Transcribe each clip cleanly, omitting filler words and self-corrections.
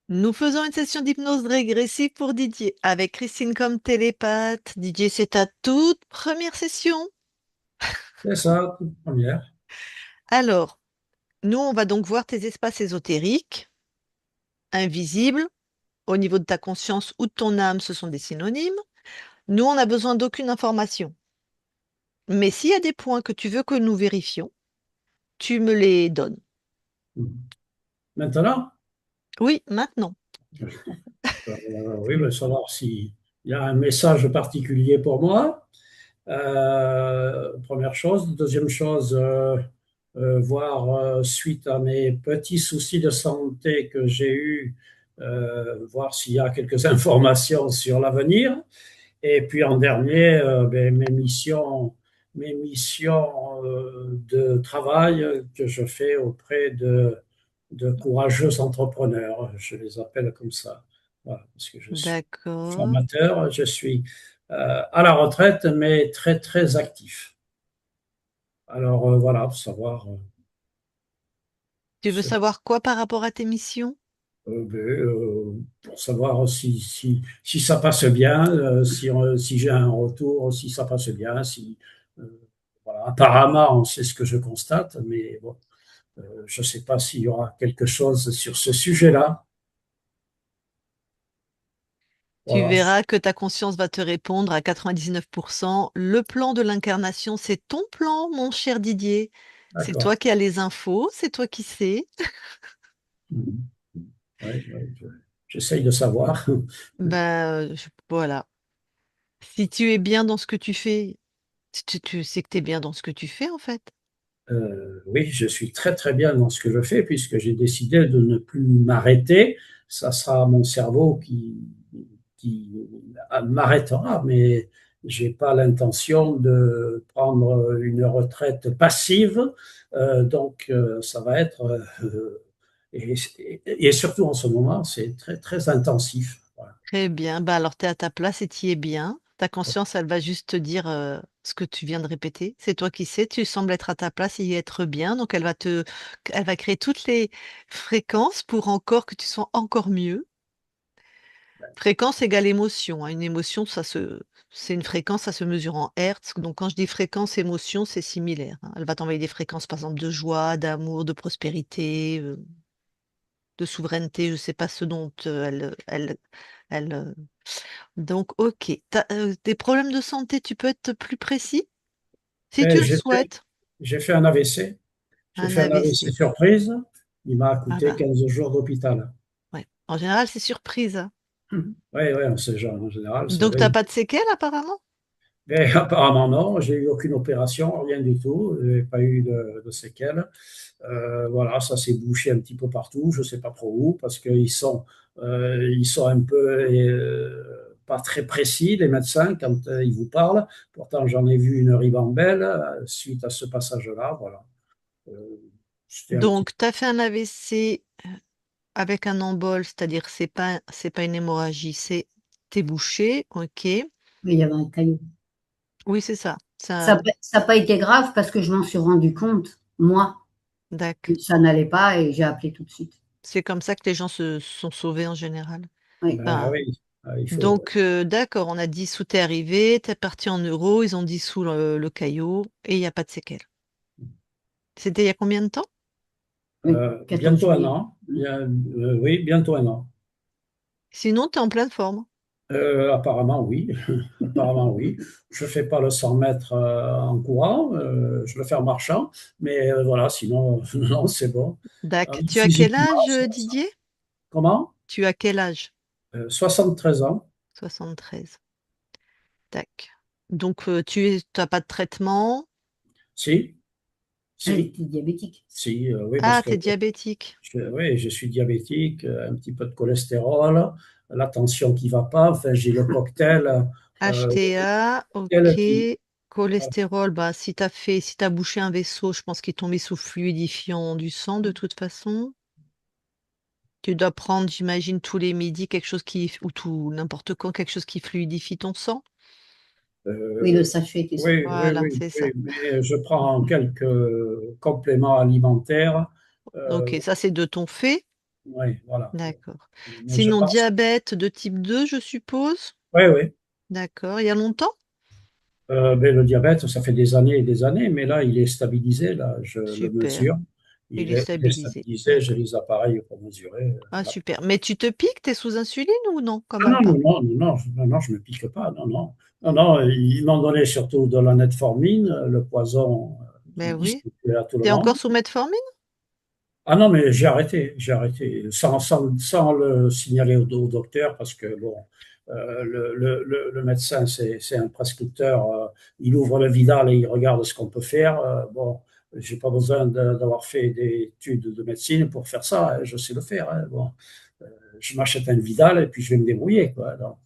Nous faisons une session d'hypnose régressive pour Didier avec Christine comme télépathe. Didier, c'est ta toute première session. C'est ça, toute première. Alors, nous, on va donc voir tes espaces ésotériques, invisibles, au niveau de ta conscience ou de ton âme, ce sont des synonymes. Nous, on n'a besoin d'aucune information. Mais s'il y a des points que tu veux que nous vérifions, tu me les donnes. Maintenant, Oui, maintenant. oui, mais savoir s'il y a un message particulier pour moi. Première chose. Deuxième chose, voir, suite à mes petits soucis de santé que j'ai eus, voir s'il y a quelques informations sur l'avenir. Et puis en dernier, ben, mes missions de travail que je fais auprès de courageux entrepreneurs. Je les appelle comme ça. Voilà, parce que je suis D'accord. formateur, je suis à la retraite, mais très, très actif. Alors voilà, pour savoir, Tu veux savoir quoi par rapport à tes missions? pour savoir si ça passe bien, si j'ai un retour, si ça passe bien, si, voilà. Apparemment, c'est ce que je constate, mais bon, je ne sais pas s'il y aura quelque chose sur ce sujet-là. Tu Voilà, verras que ta conscience va te répondre à 99%. Le plan de l'incarnation, c'est ton plan, mon cher Didier. C'est toi d'accord. qui as les infos, c'est toi qui sais. Mhm. Ouais, ouais, j'essaye de savoir. Voilà. Si tu es bien dans ce que tu fais, tu sais que tu es bien dans ce que tu fais, en fait. Oui, je suis très très bien dans ce que je fais puisque j'ai décidé de ne plus m'arrêter. Ça sera mon cerveau qui m'arrêtera, mais j'ai pas l'intention de prendre une retraite passive. Ça va être et, et surtout en ce moment, c'est très très intensif. Voilà. Très bien. Bah alors, tu es à ta place et tu y es bien. Ta conscience, elle va juste te dire ce que tu viens de répéter. C'est toi qui sais. Tu sembles être à ta place et y être bien. Donc, elle va créer toutes les fréquences pour encore que tu sois encore mieux. Fréquence égale émotion, hein. Une émotion, c'est une fréquence, ça se mesure en hertz. Donc, quand je dis fréquence, émotion, c'est similaire, hein. Elle va t'envoyer des fréquences, par exemple, de joie, d'amour, de prospérité, de souveraineté. Je ne sais pas ce dont elle. Donc, ok. Des problèmes de santé, tu peux être plus précis? Si tu Et le souhaites. j'ai fait un AVC. J'ai Un fait un AVC AVC. surprise. Il m'a Ah coûté bah, 15 jours d'hôpital. ouais. En général, c'est surprise, hein. Oui, oui, on sait jamais. En général, c'est Donc, t'as oui. pas de séquelles, apparemment? Mais apparemment, non. J'ai eu aucune opération, rien du tout. Je n'ai pas eu de séquelles. Voilà, ça s'est bouché un petit peu partout. Je ne sais pas trop où, parce ils sont un peu pas très précis, les médecins, quand ils vous parlent. Pourtant, j'en ai vu une ribambelle suite à ce passage-là. Voilà. Euh, C'était un petit. Donc, tu as fait un AVC avec un embole, c'est-à-dire c'est pas une hémorragie, c'est t'es bouché, ok. Oui, il y avait un caillou. Oui, c'est ça. Ça Ça, n'a pas été grave parce que je m'en suis rendu compte, moi, que d'accord. ça n'allait pas et j'ai appelé tout de suite. C'est comme ça que les gens se sont sauvés en général. Oui. Ben Enfin, oui, il faut. donc, d'accord, on a dissous, t'es arrivé, t'es parti en euros, ils ont dissous le caillot et il n'y a pas de séquelles. C'était il y a combien de temps? Oui, 14 Bientôt un juillet. an. Oui, bientôt un an. Sinon, tu es en pleine forme. Apparemment, oui. Apparemment, oui. Je ne fais pas le 100 mètres en courant, je le fais en marchant, mais voilà, sinon, non, c'est bon. D'accord. Tu as quel Physiquement, âge, ça. Didier? Comment? Tu as quel âge? 73 ans. 73. Tac. Donc, tu n'as pas de traitement. Si, Elle si, était diabétique. si, oui, parce Ah, que tu es diabétique. oui, je suis diabétique, un petit peu de cholestérol, la tension qui va pas, enfin, j'ai le le HTA, cocktail ok. qui. Cholestérol, bah, si t'as bouché un vaisseau, je pense qu'il est tombé sous fluidifiant du sang de toute façon. Tu dois prendre, j'imagine, tous les midis quelque chose ou tout, n'importe quand, quelque chose qui fluidifie ton sang. Oui, le Euh, sachet qui sort. oui, oui, Voilà, oui, c'est ça. oui, mais je prends quelques compléments alimentaires. Ok, Euh, ça c'est de ton fait. Oui, voilà. D'accord. Mais je Sinon, pense. diabète de type 2, je suppose? Oui, oui. D'accord. Il y a longtemps? Ben, le diabète, ça fait des années et des années, mais là, il est stabilisé. Là, je le Super. mesure. Il est Il est stabilisé. stabilisé. J'ai D'accord. les appareils pour mesurer. Ah, Voilà. super. Mais tu te piques, t'es sous insuline ou non? Quand Ah même non, non, pas. non, non, non, non, non, je ne me pique pas. Non, non. Non, non, ils m'ont donné surtout de la metformine, le poison qui Ben oui. distribué à tout le T'es monde. encore sous metformine? Ah non, mais j'ai arrêté, sans le signaler au docteur, parce que bon, le médecin, c'est un prescripteur, il ouvre le Vidal et il regarde ce qu'on peut faire. Bon, j'ai pas besoin d'avoir fait des études de médecine pour faire ça, hein, je sais le faire, hein. Bon, euh, je m'achète un Vidal et puis je vais me débrouiller, quoi. Donc,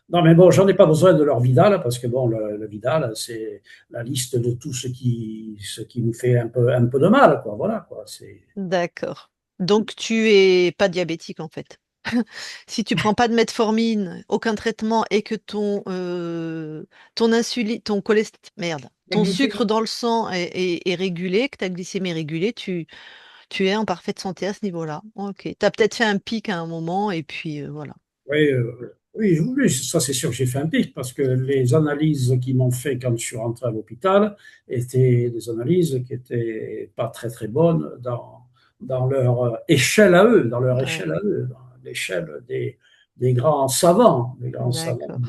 non, mais bon, j'en ai pas besoin de leur Vidal, parce que bon, le Vidal, c'est la liste de tout ce qui nous fait un peu de mal, quoi. Voilà, quoi. C'est D'accord. Donc tu es pas diabétique en fait. Si tu prends pas de metformine, aucun traitement et que ton insuline, merde, ton sucre dans le sang est régulé, que ta glycémie est régulée, tu es en parfaite santé à ce niveau-là. Ok. Tu as peut-être fait un pic à un moment et puis voilà. Oui, oui, oui, ça c'est sûr que j'ai fait un pic parce que les analyses qu'ils m'ont fait quand je suis rentré à l'hôpital étaient des analyses qui étaient pas très très bonnes dans leur échelle à eux, dans leur Ouais, échelle à eux, dans l'échelle des grands savants, des grands savants. d'accord.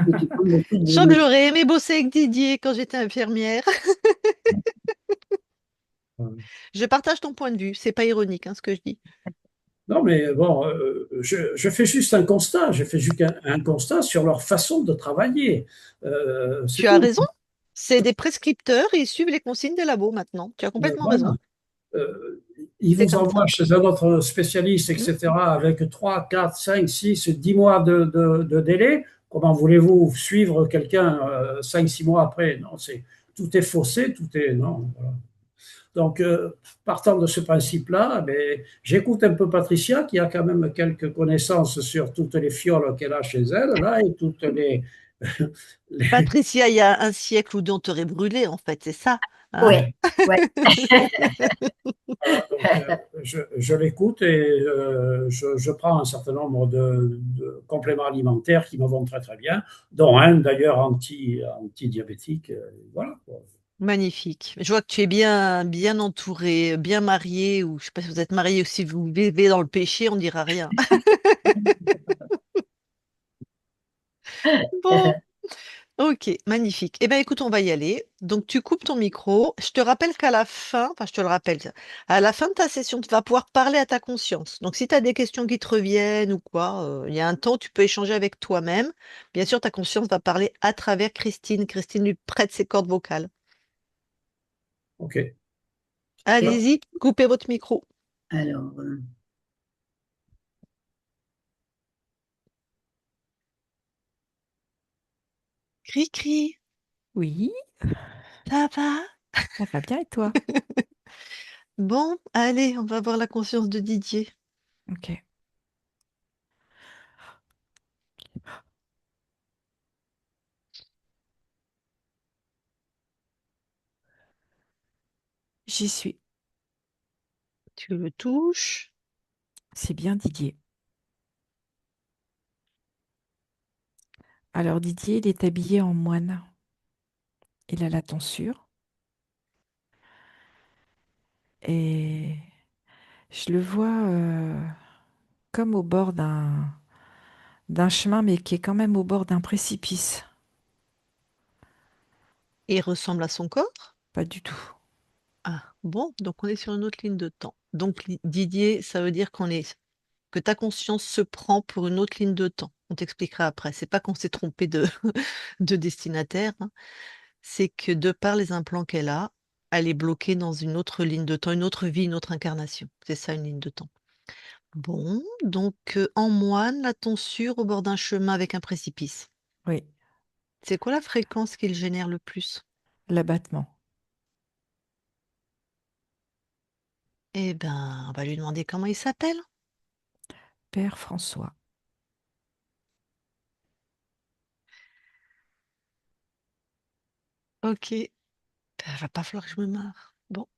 Mais tu prends beaucoup Je sens que de... j'aurais aimé bosser avec Didier quand j'étais infirmière. Je partage ton point de vue. C'est pas ironique, hein, ce que je dis. Non, mais bon, je fais juste un constat, je fais juste un constat sur leur façon de travailler. C'est Tu as tout. raison. C'est des prescripteurs et ils suivent les consignes des labos maintenant. Tu as complètement Voilà. raison. euh, ils C'est vous comme ça. envoient chez un autre spécialiste, Mm. etc., avec 3, 4, 5, 6, 10 mois de délai. Comment voulez-vous suivre quelqu'un 5, 6 mois après? Non, tout est faussé, tout est. Non, voilà. Donc, partant de ce principe-là, ben, j'écoute un peu Patricia, qui a quand même quelques connaissances sur toutes les fioles qu'elle a chez elle, là, et toutes les- Patricia, il y a un siècle où on t'aurait brûlé, en fait, c'est ça, hein? Ouais, ouais. Voilà, donc, je l'écoute et je prends un certain nombre de compléments alimentaires qui me vont très très bien, dont un d'ailleurs anti-diabétique. Voilà, quoi. Magnifique. Je vois que tu es bien, bien entouré, bien marié, ou je sais pas si vous êtes marié ou si vous vivez dans le péché, on dira rien. Bon, ok, magnifique. Eh bien, écoute, on va y aller. Donc, tu coupes ton micro. Je te rappelle qu'à la fin, enfin, je te le rappelle, à la fin de ta session, tu vas pouvoir parler à ta conscience. Donc, si tu as des questions qui te reviennent ou quoi, il y a un temps, tu peux échanger avec toi-même. Bien sûr, ta conscience va parler à travers Christine. Christine lui prête ses cordes vocales. OK. Voilà. Allez-y, coupez votre micro. Alors, Cri-cri, Oui, ça va? ça va bien et toi? Bon, allez, on va voir la conscience de Didier. Ok, j'y suis. Tu le touches. C'est bien Didier. Alors Didier, il est habillé en moine. Il a la tonsure et je le vois comme au bord d'un chemin, mais qui est quand même au bord d'un précipice. Et il ressemble à son corps. Pas du tout. Ah, bon, donc on est sur une autre ligne de temps. Donc Didier, ça veut dire que ta conscience se prend pour une autre ligne de temps. On t'expliquera après. C'est pas qu'on s'est trompé de, de destinataire, hein. C'est que de par les implants qu'elle a, elle est bloquée dans une autre ligne de temps, une autre vie, une autre incarnation. C'est ça une ligne de temps. Bon, donc en moine, la tonsure au bord d'un chemin avec un précipice. Oui, C'est quoi la fréquence qu'il génère le plus? l'abattement. Eh ben, on va lui demander comment il s'appelle. Père François. Ok. Va pas falloir que je me marre. Bon.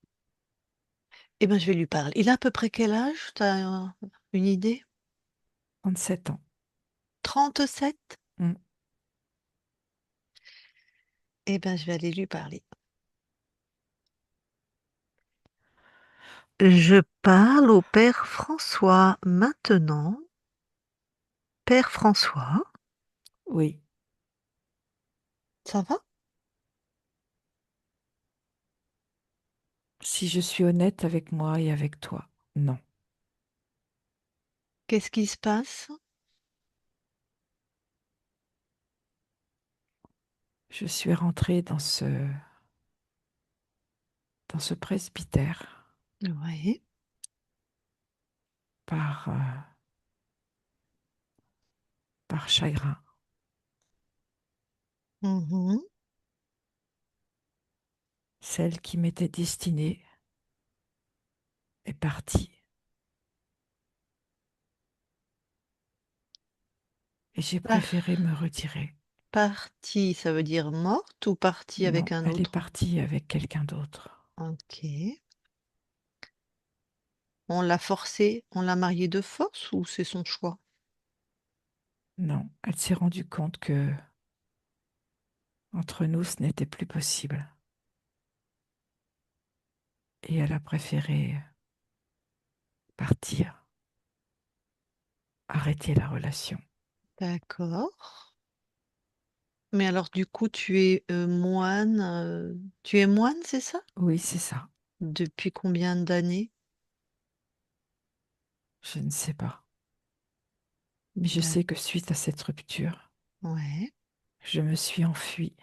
Eh ben, je vais lui parler. Il a à peu près quel âge? Une idée? 37 ans. 37? Mm. Eh ben, je vais aller lui parler. Je parle au père François maintenant. Père François, Oui. ça va? Si je suis honnête avec moi et avec toi, non. Qu'est-ce qui se passe? Je suis rentrée dans ce presbytère Oui. par chagrin. Mhm. Celle qui m'était destinée est partie. Et j'ai Par- préféré me retirer. Partie, ça veut dire morte ou partie Non, avec un elle est autre? partie avec quelqu'un d'autre. Ok. On l'a forcée, on l'a mariée de force ou c'est son choix? Non, elle s'est rendue compte que entre nous, ce n'était plus possible. Et elle a préféré partir, arrêter la relation. D'accord. Mais alors du coup, tu es moine. Tu es moine, c'est ça? Oui, c'est ça. Depuis combien d'années? Je ne sais pas. Mais je D'ac- sais que suite à cette rupture, Ouais. je me suis enfuie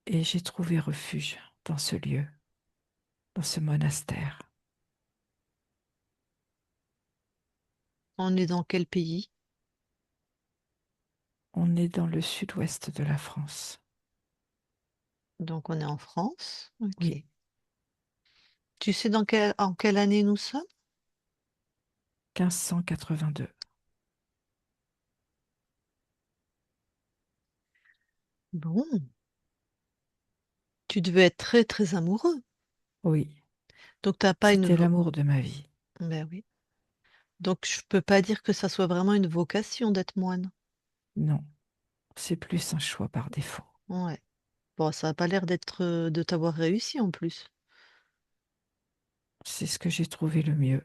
et j'ai trouvé refuge dans ce lieu, dans ce monastère. On est dans quel pays? On est dans le sud-ouest de la France. Donc on est en France. Ok. Oui, Tu sais en quelle année nous sommes? 1582. Bon, tu devais être très très amoureux. Oui, Donc t'as pas une c'était l'amour de ma vie. Ben oui. Donc je peux pas dire que ça soit vraiment une vocation d'être moine. Non, c'est plus un choix par défaut. Ouais. Bon, ça a pas l'air d'être de t'avoir réussi en plus. C'est ce que j'ai trouvé le mieux.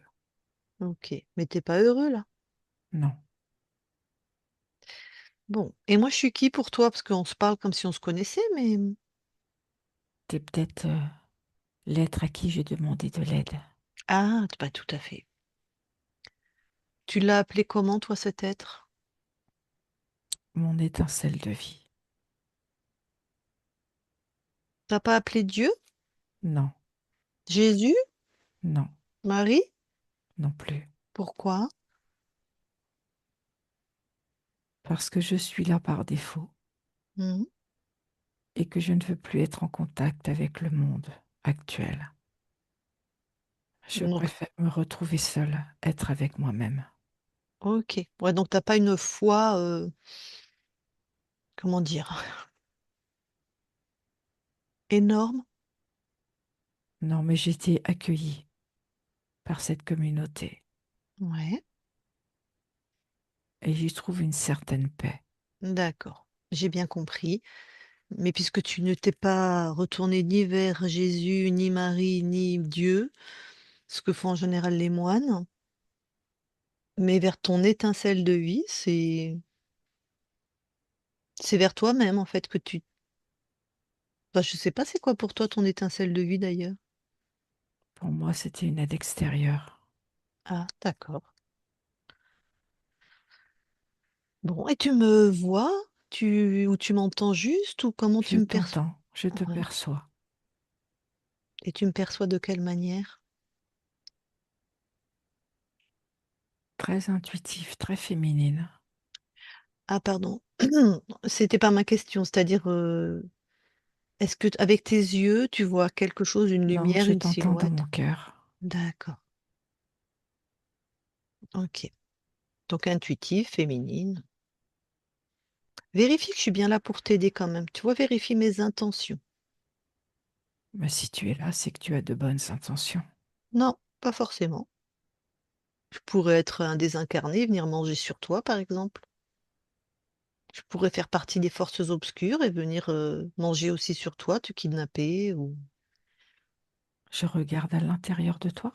Ok. Mais t'es pas heureux là? Non, Bon. Et moi je suis qui pour toi? Parce qu'on se parle comme si on se connaissait, mais. t'es peut-être l'être à qui j'ai demandé de l'aide. Ah, pas tout à fait. Tu l'as appelé comment, toi, cet être? Mon étincelle de vie. T'as pas appelé Dieu? Non, Jésus? non, Marie? non plus. Pourquoi? Parce que je suis là par défaut Mhm. et que je ne veux plus être en contact avec le monde actuel. Je Donc, préfère me retrouver seule, être avec moi-même. ok. Ouais, donc t'as pas une foi, comment dire, énorme? Non, mais j'ai été accueillie par cette communauté Ouais, et j'y trouve une certaine paix. d'accord. J'ai bien compris. Mais puisque tu ne t'es pas retourné ni vers Jésus, ni Marie, ni Dieu, ce que font en général les moines, mais vers ton étincelle de vie, c'est vers toi-même en fait que tu. Enfin, je sais pas c'est quoi pour toi ton étincelle de vie d'ailleurs. Pour moi, c'était une aide extérieure. Ah, d'accord. Bon, et tu me vois? Ou tu m'entends juste? Ou comment tu Je me perçois? t'entends, je te Ouais. perçois. Et tu me perçois de quelle manière? Très intuitive, très féminine. Ah, pardon. C'était pas ma question. C'est-à-dire, est-ce que avec tes yeux, tu vois quelque chose, une Non, lumière, je une t'entends dans mon silhouette? cœur. D'accord. Ok. Donc intuitive, féminine. Vérifie que je suis bien là pour t'aider quand même. Tu vois, vérifie mes intentions. Mais si tu es là, c'est que tu as de bonnes intentions. Non, pas forcément. Je pourrais être un désincarné, venir manger sur toi, par exemple. Je pourrais faire partie des forces obscures et venir manger aussi sur toi, te kidnapper ou... Je regarde à l'intérieur de toi.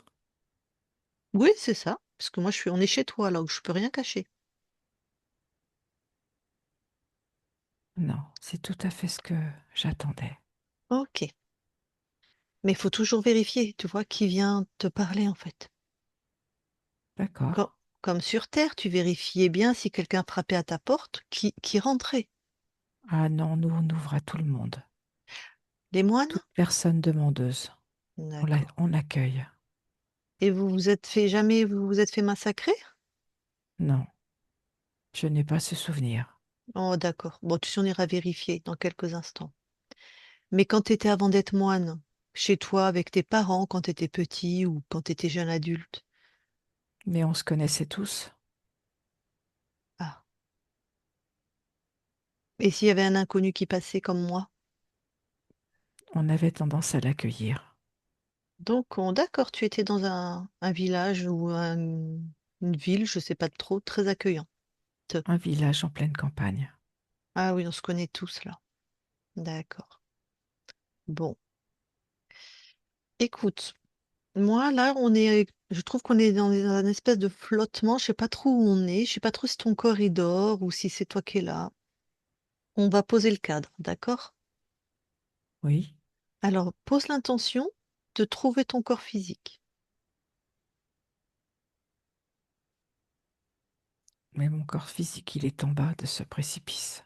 Oui, c'est ça. Parce que moi, on est chez toi, là où je peux rien cacher. Non, c'est tout à fait ce que j'attendais. Ok. Mais il faut toujours vérifier, tu vois, qui vient te parler, en fait. D'accord. Comme, comme sur Terre, tu vérifiais bien si quelqu'un frappait à ta porte, qui rentrait. Ah non, nous, on ouvre à tout le monde. Les moines? Toute personne demandeuse. D'accord. On accueille. Et vous vous êtes fait massacrer? Non, je n'ai pas ce souvenir. Oh, d'accord. Bon, on ira vérifier dans quelques instants. Mais quand tu étais avant d'être moine, chez toi, avec tes parents, quand tu étais petit ou quand tu étais jeune adulte, Mais on se connaissait tous. ah. Et s'il y avait un inconnu qui passait comme moi? On avait tendance à l'accueillir. Donc, d'accord, tu étais dans un village ou une ville, je sais pas trop, très accueillant. Un village en pleine campagne. Ah oui, on se connaît tous là. D'accord. Bon, écoute, moi là, je trouve qu'on est dans un espèce de flottement. Je sais pas trop où on est. Je sais pas trop si ton corps il dort ou si c'est toi qui es là. On va poser le cadre, d'accord? Oui, Alors, pose l'intention de trouver ton corps physique. mais mon corps physique, il est en bas de ce précipice.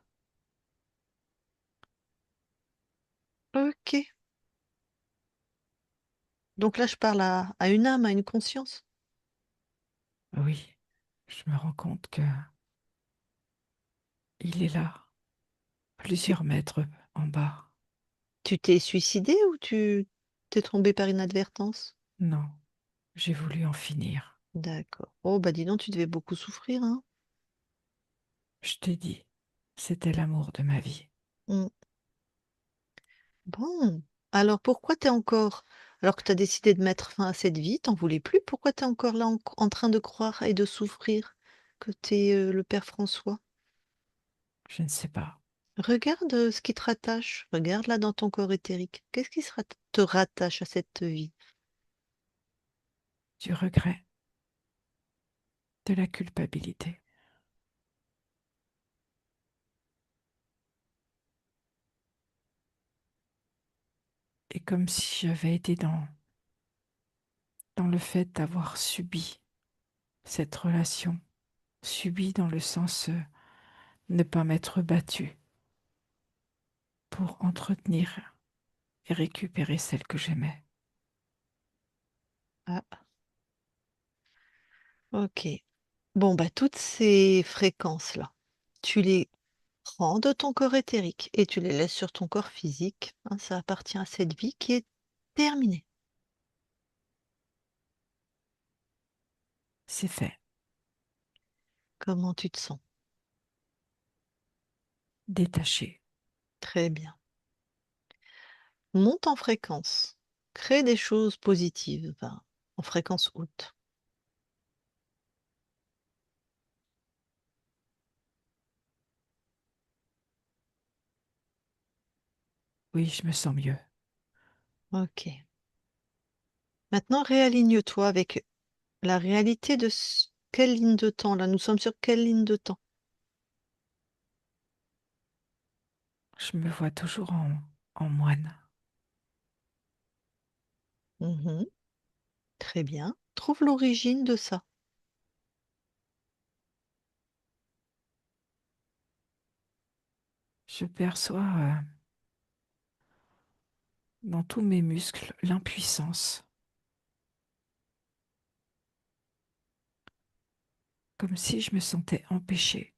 Ok. Donc là, je parle à une âme, à une conscience. Oui, je me rends compte que il est là, Tu plusieurs mètres en bas. tu t'es suicidé ou tu t'es tombé par inadvertance? Non, j'ai voulu en finir. D'accord. Oh, bah dis donc, tu devais beaucoup souffrir, hein? Je t'ai dit, c'était l'amour de ma vie. Mm. Bon. Alors pourquoi t'es encore, alors que tu as décidé de mettre fin à cette vie, t'en voulais plus, pourquoi t'es encore là en train de croire et de souffrir que t'es le Père François? Je ne sais pas. Regarde ce qui te rattache. Regarde là dans ton corps éthérique. Qu'est-ce qui te rattache à cette vie? Du regret, de la culpabilité. Et comme si j'avais été dans le fait d'avoir subi cette relation. Subi dans le sens ne pas m'être battue pour entretenir et récupérer celle que j'aimais. Ah, ok. Bon, bah toutes ces fréquences-là, tu les prends de ton corps éthérique et tu les laisses sur ton corps physique, hein, ça appartient à cette vie qui est terminée. C'est fait, Comment tu te sens? détaché. Très bien. Monte en fréquence. Crée des choses positives, enfin, en fréquence haute. Oui, je me sens mieux. Ok. Maintenant, réaligne-toi avec la réalité de quelle ligne de temps là? Nous sommes sur quelle ligne de temps? Je me vois toujours en moine. Mhm. Très bien. Trouve l'origine de ça. Je perçois dans tous mes muscles l'impuissance, comme si je me sentais empêchée.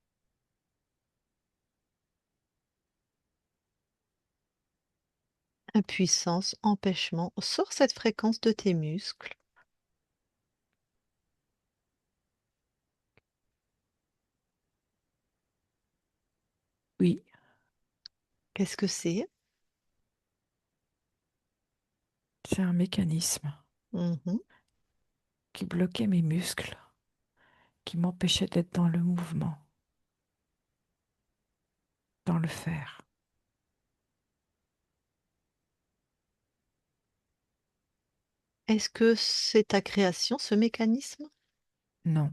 Impuissance, empêchement. Sors cette fréquence de tes muscles. Oui, Qu'est-ce que c'est? c'est un mécanisme Mhm. qui bloquait mes muscles. qui m'empêchait d'être dans le mouvement, dans le faire. Est-ce que c'est ta création, ce mécanisme? Non,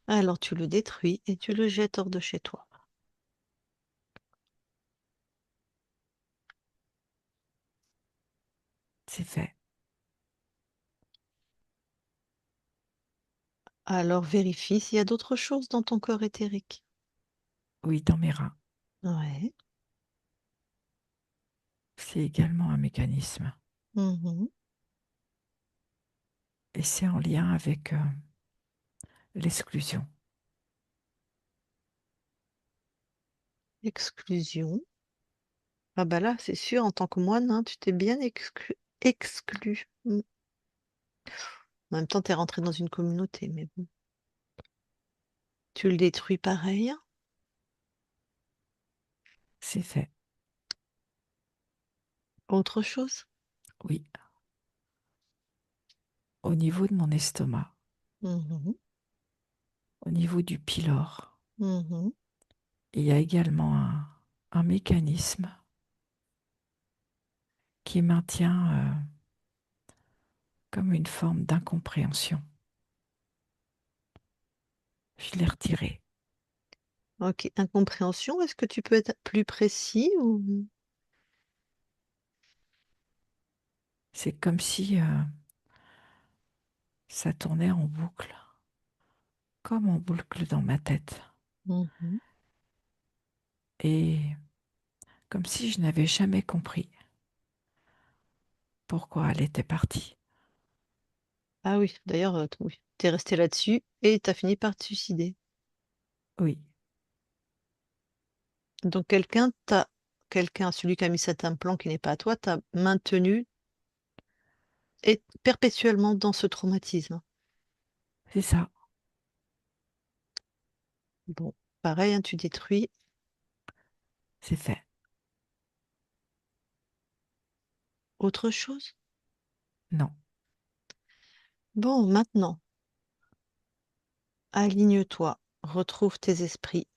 Alors tu le détruis et tu le jettes hors de chez toi. c'est fait. Alors vérifie s'il y a d'autres choses dans ton corps éthérique. Oui, dans mes reins. Ouais. C'est également un mécanisme. Mhm. Et c'est en lien avec l'exclusion. Exclusion. Ah bah là, c'est sûr, en tant que moine, hein, tu t'es bien exclu. En même temps, tu es rentré dans une communauté, mais bon. Tu le détruis pareil. C'est fait. Autre chose? Oui. Au niveau de mon estomac, Mhm. au niveau du pylore, Mhm. il y a également un mécanisme qui maintient comme une forme d'incompréhension. Je l'ai retiré. Ok, incompréhension, est-ce que tu peux être plus précis ou... C'est comme si ça tournait en boucle, comme en boucle dans ma tête. Mhm. Et comme si je n'avais jamais compris pourquoi elle était partie. Ah oui, d'ailleurs, oui, t'es resté là-dessus et t'as fini par te suicider. Oui, Donc quelqu'un, celui qui a mis cet implant qui n'est pas à toi, t'a maintenu et perpétuellement dans ce traumatisme. c'est ça, Bon, pareil, hein, tu détruis. c'est fait. Autre chose? Non, Bon, maintenant, aligne-toi, retrouve tes esprits.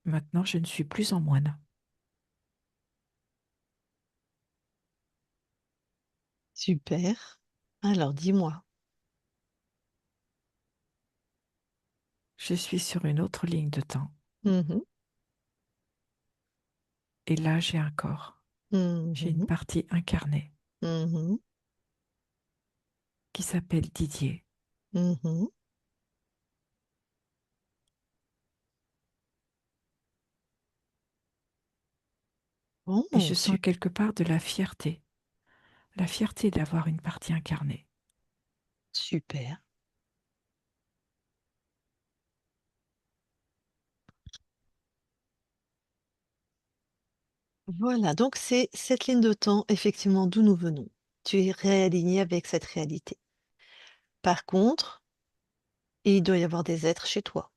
maintenant je ne suis plus en moine. Super. Alors, dis-moi. Je suis sur une autre ligne de temps. Mhm, Et là, j'ai un corps. J'ai une mhm, partie incarnée mhm, qui s'appelle Didier. mhm. Et Bon, je sens quelque part de la fierté d'avoir une partie incarnée. super. Voilà, donc c'est cette ligne de temps, effectivement, d'où nous venons. Tu es réaligné avec cette réalité. Par contre, il doit y avoir des êtres chez toi.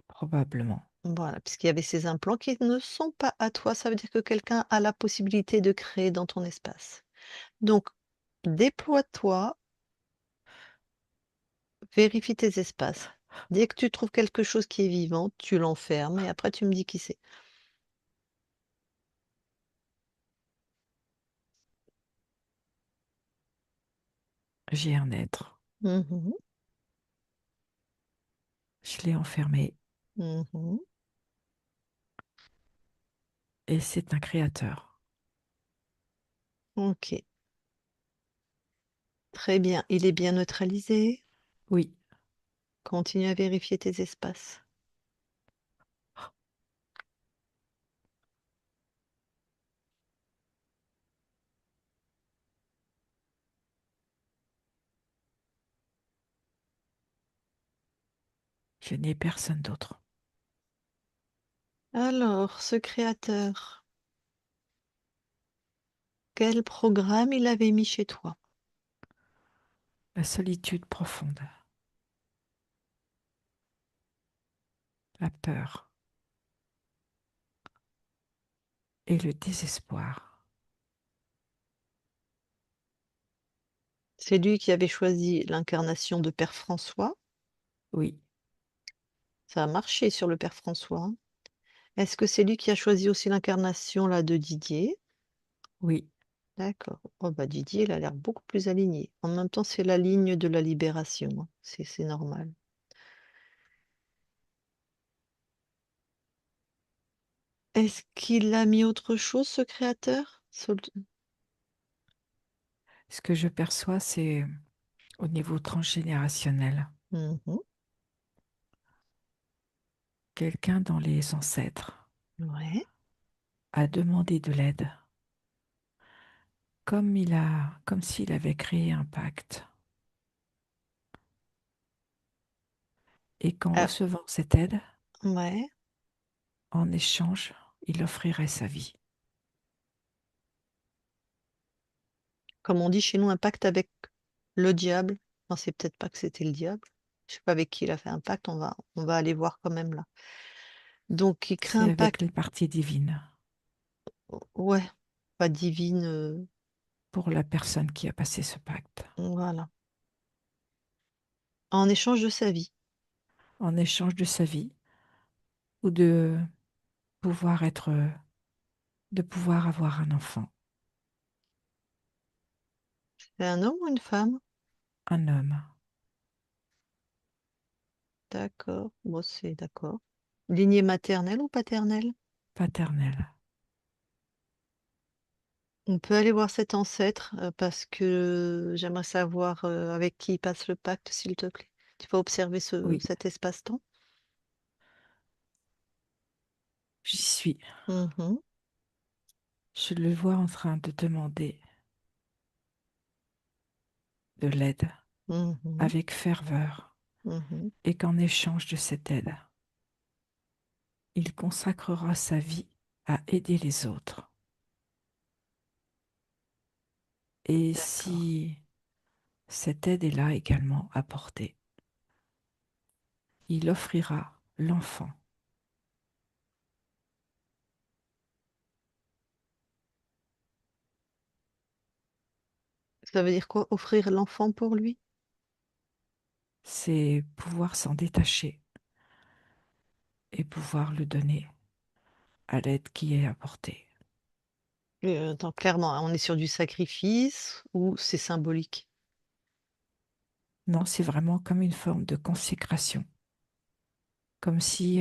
Probablement. Voilà, puisqu'il y avait ces implants qui ne sont pas à toi, ça veut dire que quelqu'un a la possibilité de créer dans ton espace. Donc, déploie-toi, vérifie tes espaces. Dès que tu trouves quelque chose qui est vivant, tu l'enfermes et après tu me dis qui c'est. J'ai un être. Mhm, Je l'ai enfermé mhm. et c'est un créateur. Ok, très bien. Il est bien neutralisé. Oui, Continue à vérifier tes espaces. je n'ai personne d'autre. Alors, ce créateur, quel programme il avait mis chez toi? La solitude profonde. la peur et le désespoir. C'est lui qui avait choisi l'incarnation de Père François. Oui, Ça a marché sur le Père François, hein. Est-ce que c'est lui qui a choisi aussi l'incarnation là de Didier? oui, D'accord. Oh bah Didier, il a l'air beaucoup plus aligné. En même temps, c'est la ligne de la libération, hein. C'est normal. Est-ce qu'il a mis autre chose, ce créateur? ce que je perçois, c'est au niveau transgénérationnel. Mhm. Quelqu'un dans les ancêtres Ouais. a demandé de l'aide, comme s'il avait créé un pacte. Et qu'en Ah, recevant cette aide, ouais. en échange, il offrirait sa vie. Comme on dit chez nous, un pacte avec le diable. Non, c'est peut-être pas que c'était le diable. Je sais pas avec qui il a fait un pacte. On va aller voir quand même là. Donc, il crée C'est un avec pacte. les parties divines Ouais, pas divine. pour la personne qui a passé ce pacte, Voilà. En échange de sa vie. en échange de sa vie ou pouvoir être, de pouvoir avoir un enfant, C'est un homme ou une femme? un homme D'accord. Moi, c'est d'accord. Lignée maternelle ou paternelle? paternel. On peut aller voir cet ancêtre parce que j'aimerais savoir avec qui il passe le pacte, s'il te plaît. Tu vas observer Oui, cet espace-temps. j'y suis. Mhm, Je le vois en train de demander de l'aide mhm, avec ferveur mhm. et qu'en échange de cette aide, il consacrera sa vie à aider les autres. Et D'accord. si cette aide est là également apportée, il offrira l'enfant. Ça veut dire quoi, offrir l'enfant pour lui? C'est pouvoir s'en détacher et pouvoir le donner à l'aide qui est apportée. Attends, clairement, on est sur du sacrifice ou c'est symbolique? Non, c'est vraiment comme une forme de consécration, comme si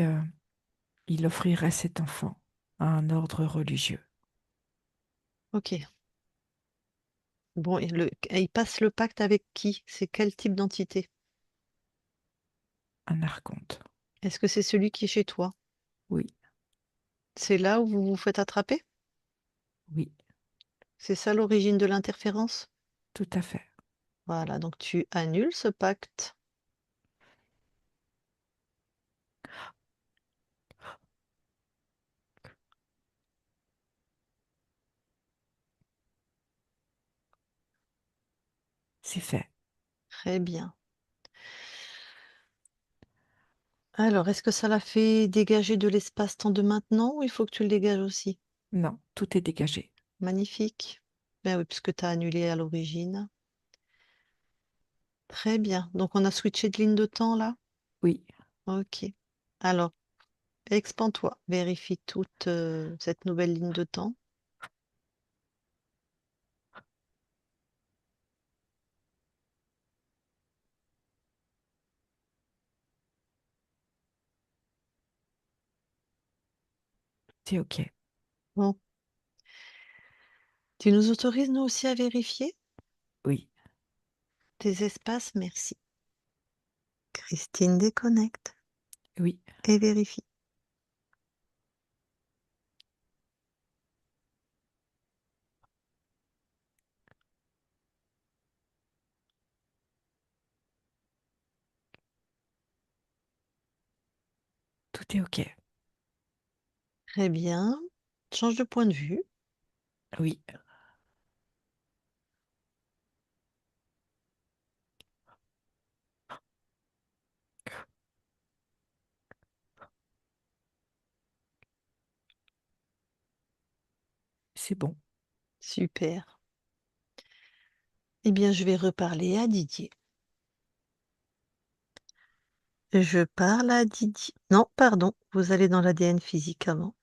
il offrirait cet enfant à un ordre religieux, Ok. Bon, et il passe le pacte avec qui? C'est quel type d'entité? un archonte. Est-ce que c'est celui qui est chez toi? Oui, C'est là où vous vous faites attraper? oui, C'est ça l'origine de l'interférence? tout à fait. Voilà, donc tu annules ce pacte. C'est fait. Très bien. Alors, est-ce que ça l'a fait dégager de l'espace-temps de maintenant ou il faut que tu le dégages aussi? Non, tout est dégagé. Magnifique. Ben oui, puisque tu as annulé à l'origine. Très bien. Donc, on a switché de ligne de temps là? Oui, Ok. Alors, expand-toi. Vérifie toute cette nouvelle ligne de temps. c'est OK. Bon. Tu nous autorises, nous aussi, à vérifier Oui, tes espaces? Merci. Christine déconnecte oui, et vérifie. tout est OK. Très bien. Change de point de vue. Oui, c'est bon. Super. Eh bien, je vais reparler à Didier. Je parle à Didier. Non, pardon, vous allez dans l'ADN physique avant,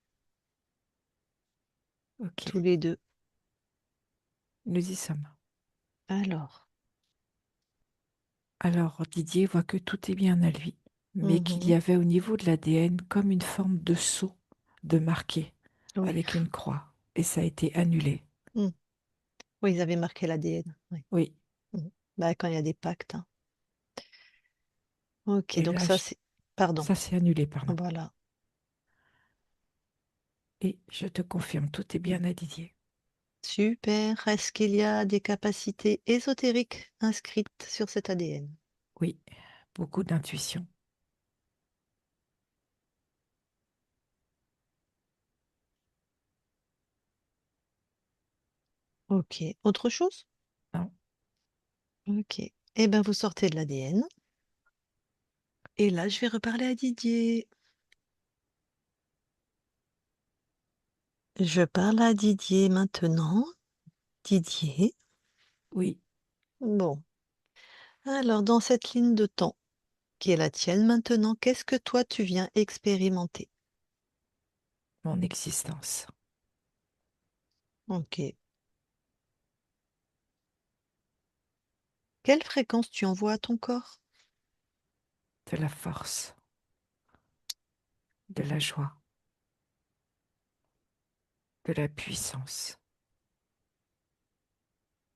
Ok, tous les deux. nous y sommes. Alors. Alors Didier voit que tout est bien à lui, mais qu'il y Mhm. avait au niveau de l'ADN comme une forme de sceau de marqué Oui. avec une croix, et ça a été annulé. Mm. Oui, ils avaient marqué l'ADN. Oui. Oui, Mhm. Bah, quand il y a des pactes, hein. Ok, et donc là, ça c'est. Pardon. ça s'est annulé, pardon. Voilà. Et je te confirme, tout est bien à Didier. Super. Est-ce qu'il y a des capacités ésotériques inscrites sur cet ADN? Oui, beaucoup d'intuition. Ok. Autre chose? Non, Ok. Eh bien, vous sortez de l'ADN. Et là, je vais reparler à Didier. Je parle à Didier maintenant. Didier. oui, Bon. Alors, dans cette ligne de temps qui est la tienne maintenant, qu'est-ce que toi tu viens expérimenter? mon existence, Ok. Quelle fréquence tu envoies à ton corps? de la force, de la joie, de la puissance,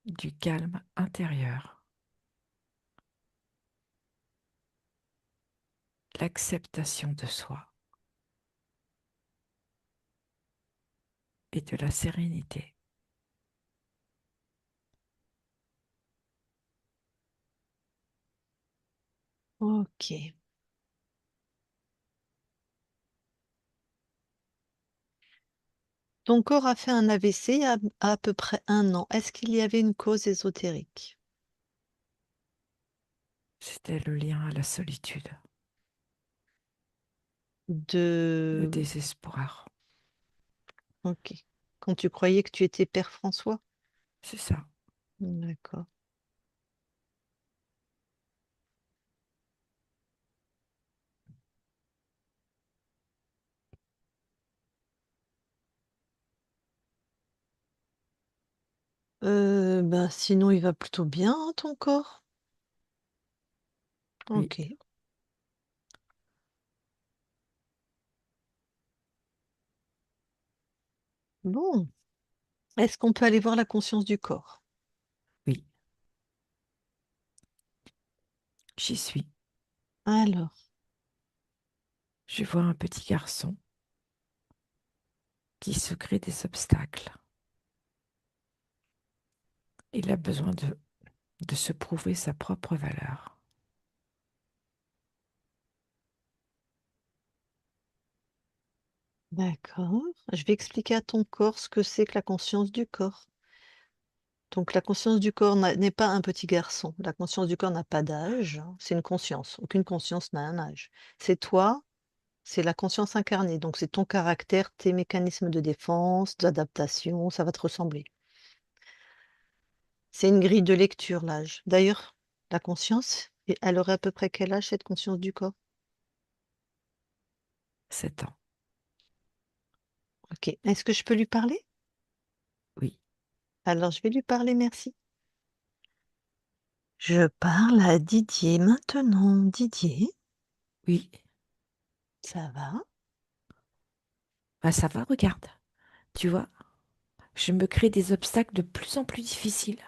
du calme intérieur, l'acceptation de soi et de la sérénité. Ok. Ton corps a fait un AVC il y a à peu près 1 an. Est-ce qu'il y avait une cause ésotérique? C'était le lien à la solitude, le De... désespoir. Ok. Quand tu croyais que tu étais Père François? C'est ça. D'accord. Bah, sinon, il va plutôt bien, hein, ton corps. Oui, Ok. Bon. Est-ce qu'on peut aller voir la conscience du corps? oui, j'y suis. Alors. Je vois un petit garçon qui se crée des obstacles. Il a besoin de se prouver sa propre valeur. D'accord. Je vais expliquer à ton corps ce que c'est que la conscience du corps. Donc, la conscience du corps n'est pas un petit garçon. La conscience du corps n'a pas d'âge, hein. C'est une conscience. Aucune conscience n'a un âge. C'est toi, c'est la conscience incarnée. Donc, c'est ton caractère, tes mécanismes de défense, d'adaptation, ça va te ressembler. C'est une grille de lecture, l'âge. D'ailleurs, la conscience, elle aurait à peu près quel âge, cette conscience du corps? 7 ans. Ok. Est-ce que je peux lui parler? Oui, Alors, je vais lui parler, merci. Je parle à Didier maintenant. Didier, oui. ça va? Bah ça va, regarde. Tu vois, je me crée des obstacles de plus en plus difficiles.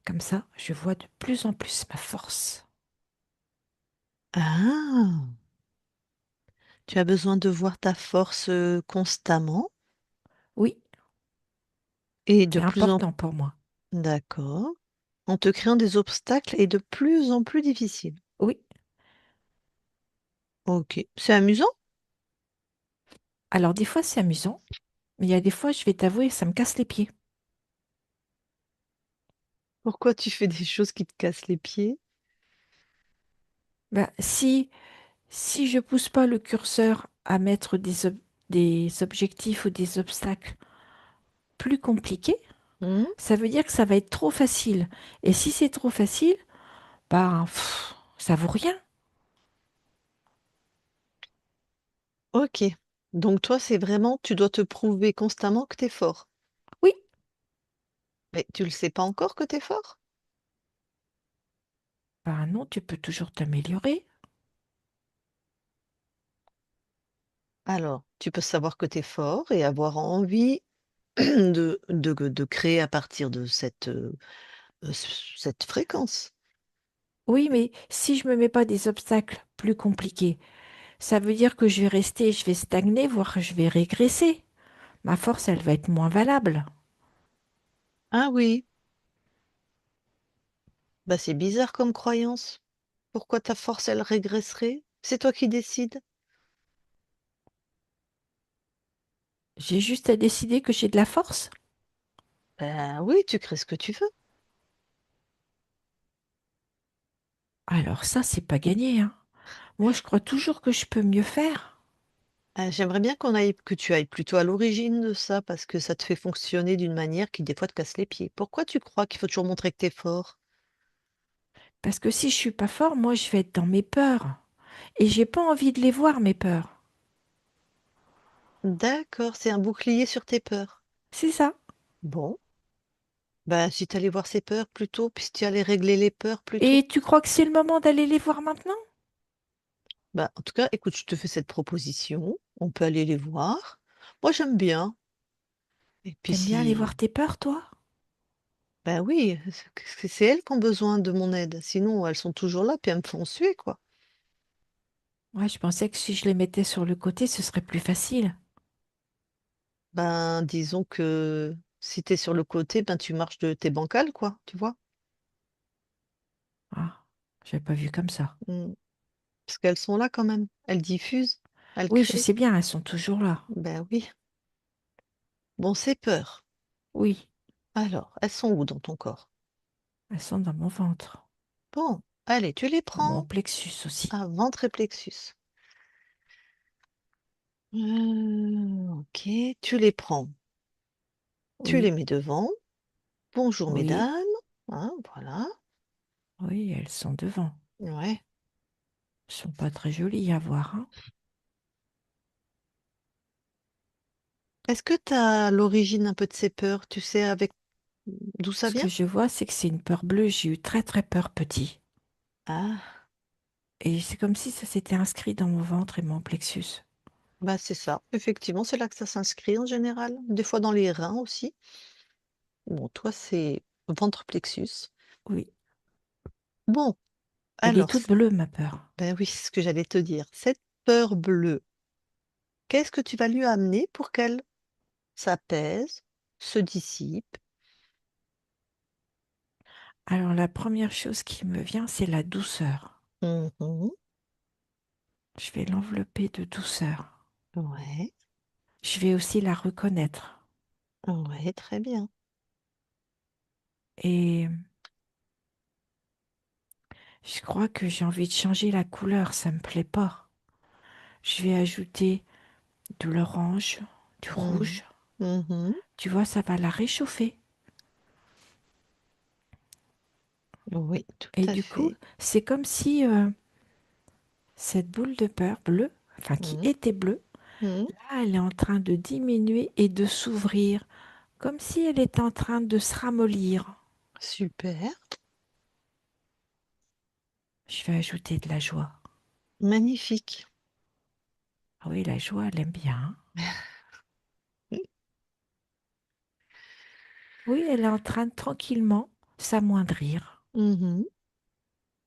Comme ça, je vois de plus en plus ma force. Ah, tu as besoin de voir ta force constamment Oui, et de c'est plus en... important pour moi. D'accord. En te créant des obstacles et de plus en plus difficiles. Oui. Ok. C'est amusant. Alors des fois c'est amusant, mais il y a des fois, je vais t'avouer, ça me casse les pieds. Pourquoi tu fais des choses qui te cassent les pieds? Bah, si je pousse pas le curseur à mettre des objectifs ou des obstacles plus compliqué, Mhm. ça veut dire que ça va être trop facile. Et si c'est trop facile, bah, ça vaut rien. Ok. Donc toi, c'est vraiment, tu dois te prouver constamment que tu es fort. Oui, Mais tu le sais pas encore que tu es fort? bah non, tu peux toujours t'améliorer. Alors, tu peux savoir que tu es fort et avoir envie de créer à partir de cette fréquence. Oui, mais si je me mets pas des obstacles plus compliqués, ça veut dire que je vais rester, je vais stagner, voire que je vais régresser. Ma force, elle va être moins valable. Ah oui, bah c'est bizarre comme croyance. Pourquoi ta force, elle régresserait? C'est toi qui décides. J'ai juste à décider que j'ai de la force. Ben oui, tu crées ce que tu veux. Alors ça, c'est pas gagné, hein. Moi, je crois toujours que je peux mieux faire. J'aimerais bien que tu ailles plutôt à l'origine de ça, parce que ça te fait fonctionner d'une manière qui des fois te casse les pieds. Pourquoi tu crois qu'il faut toujours montrer que t'es fort? Parce que si je suis pas fort, moi, je vais être dans mes peurs. Et j'ai pas envie de les voir, mes peurs. D'accord, c'est un bouclier sur tes peurs. C'est ça. Bon, bah si t'allais voir ces peurs plutôt, puis si tu allais régler les peurs plutôt. Et tu crois que c'est le moment d'aller les voir maintenant? Bah en tout cas, écoute, je te fais cette proposition. On peut aller les voir. Moi, j'aime bien. Et puis T'aimes bien aller voir si, tes peurs, toi? ben oui, c'est elles qui ont besoin de mon aide. Sinon, elles sont toujours là, puis elles me font suer, quoi. Ouais, je pensais que si je les mettais sur le côté, ce serait plus facile. Ben, disons que si t'es sur le côté, ben tu marches de tes bancales, quoi, tu vois. Ah, j'avais pas vu comme ça. Mm. Parce qu'elles sont là quand même. Elles diffusent, elles Oui, je créent. sais bien, elles sont toujours là. Ben oui. Bon, c'est peur. Oui, Alors, elles sont où dans ton corps? elles sont dans mon ventre, Bon, allez, tu les dans mon prends plexus aussi. à ventre et plexus. Ok, tu les prends. Tu les Oui, mets devant. Bonjour, oui, mesdames. Hein, voilà. oui, elles sont devant. Ouais. Elles sont pas très jolies à voir, hein. Est-ce que tu as l'origine un peu de ces peurs? Tu sais avec d'où ça Ce vient? que je vois, c'est que c'est une peur bleue. J'ai eu très très peur petit. Ah, Et c'est comme si ça s'était inscrit dans mon ventre et mon plexus. bah c'est ça. Effectivement, c'est là que ça s'inscrit en général. Des fois dans les reins aussi. Bon, toi, c'est ventre plexus. Oui, Bon, elle est alors, toute bleue, ma peur. ben oui, c'est ce que j'allais te dire. Cette peur bleue, qu'est-ce que tu vas lui amener pour qu'elle s'apaise, se dissipe? Alors la première chose qui me vient, c'est la douceur. Mhm. Je vais l'envelopper de douceur. Ouais, Je vais aussi la reconnaître. ouais, très bien. Et je crois que j'ai envie de changer la couleur, ça me plaît pas. Je vais ajouter de l'orange, du Mhm. rouge. Mhm. Tu vois, ça va la réchauffer. Oui, Et tout à du coup, fait. c'est comme si cette boule de peur bleue, enfin qui Mhm. était bleue, Mhm. là, elle est en train de diminuer et de s'ouvrir, comme si elle était en train de se ramollir. Super, Je vais ajouter de la joie. magnifique. Ah oui, la joie, elle aime bien, hein. Oui, elle est en train de tranquillement s'amoindrir, Mhm.